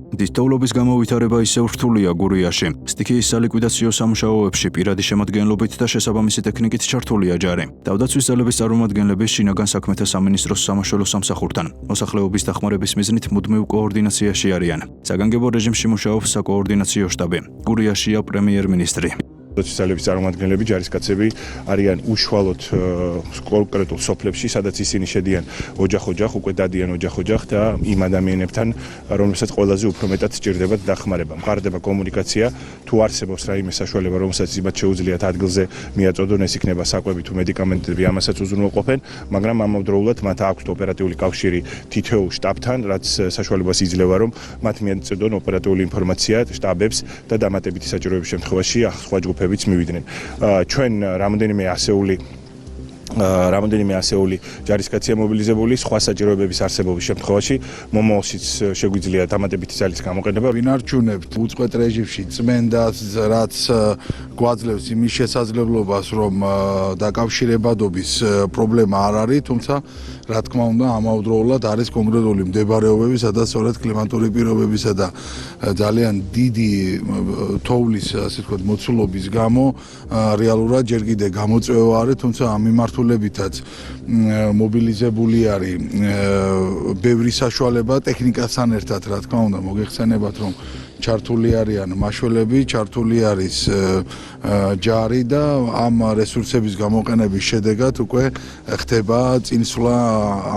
დისტოვლობის გამო ისევ რთულია გურიაში. სტიქიის სალიკვიდაციო სამუშაოებში პირადი შემადგენლობით და შესაბამისი ტექნიკით ჩართულია ჯარი. თავდაცვის ძალების წარმომადგენლები შინაგან საქმეთა სამინისტროს სამაშველო სამსახურთან მოსახლეობის დახმარების მიზნით მუდმივ კოორდინაციაში არიან. საგანგებო რეჟიმში მუშაობს საკოორდინაციო შტაბი. გურიაშია პრემიერ-მინისტრი. სოციალების წარმომადგენლები, ჯარისკაცები არიან უშუალოდ კონკრეტულ სოფლებში, სადაც ისინი შედიან ოჯახ-ოჯახ, უკვე დადიან ოჯახ-ოჯახ და იმ ადამიანებთან, რომელსაც ყველაზე უფრო მეტად სჭირდებათ დახმარება. მყარდება კომუნიკაცია, თუ არსებობს რაიმე საშუალება, რომელსაც იმათ შეუძლიათ ადგილზე მიაწოდონ, ეს იქნება საკვები თუ მედიკამენტები, ამასაც უზრუნველყოფენ, მაგრამ ამავდროულად მათ აქვთ ოპერატიული კავშირი თითოეულ შტაბთან, რაც საშუალებას იძლევა, რომ მათ მიაწოდონ ოპერატიული ინფორმაცია შტაბებს და დამატებითი საჭიროების შემთხვევაში სხვა ჯგუფები მივიდნენ. ჩვენ რამდენიმე ასეული ჯარისკაცია მობილიზებული, სხვა საჭიროებების არსებობის შემთხვევაში მომავალშიც შეგვიძლია დამატებითი ძალის გამოყენება. ვინარჩუნებთ უწყვეტ რეჟიმში წმენდას, რაც გვაძლევს იმის შესაძლებლობას, რომ დაკავშირებადობის პრობლემა არ არის, თუმცა რა თქმა უნდა, ამავდროულად არის კონკრეტული მდებარეობები, სადაც სწორედ კლიმატური პირობებისა და ძალიან დიდი თოვლის, ასე ვთქვათ, მოცულობის გამო რეალურად ჯერ კიდე გამოწვევა არის, თუმცა ამ მიმართულებითაც მობილიზებული არის ბევრი საშუალება ტექნიკასთან ერთად, რა თქმა უნდა, მოგეხსენებათ, რომ ჩართული არიან მაშველები, ჩართული არის ჯარი და ამ რესურსების გამოყენების შედეგად უკვე ხდება წინსვლა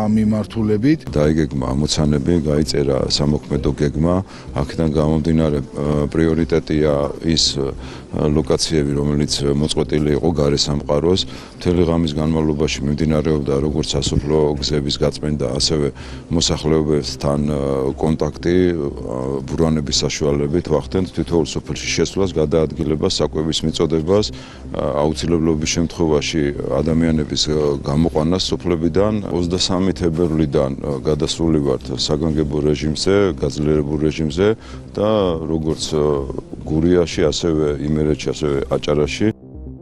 ამ მიმართულებით. დაიგეგმა ამოცანები, გაიწერა სამოქმედო გეგმა, აქედან გამომდინარე პრიორიტეტია ის ლოკაციები, რომელიც მოწყვეტილი იყო გარე სამყაროს. მთელი ღამის განმავლობაში მიმდინარეობდა როგორც სასოფლო გზების გაწმენდა, ასევე მოსახლეობასთან კონტაქტი, ბურანების საშუალებით ვახდენთ თითოეულ სოფელში შესვლას, გადაადგილებას, საკვების მიწოდებას, აუცილებლობის შემთხვევაში ადამიანების გამოყვანას სოფლებიდან. 23 თებერვლიდან გადასული ვართ საგანგებო რეჟიმზე, გაძლიერებულ რეჟიმზე და როგორც გურიაში, ასევე იმერეთში, ასევე აჭარაში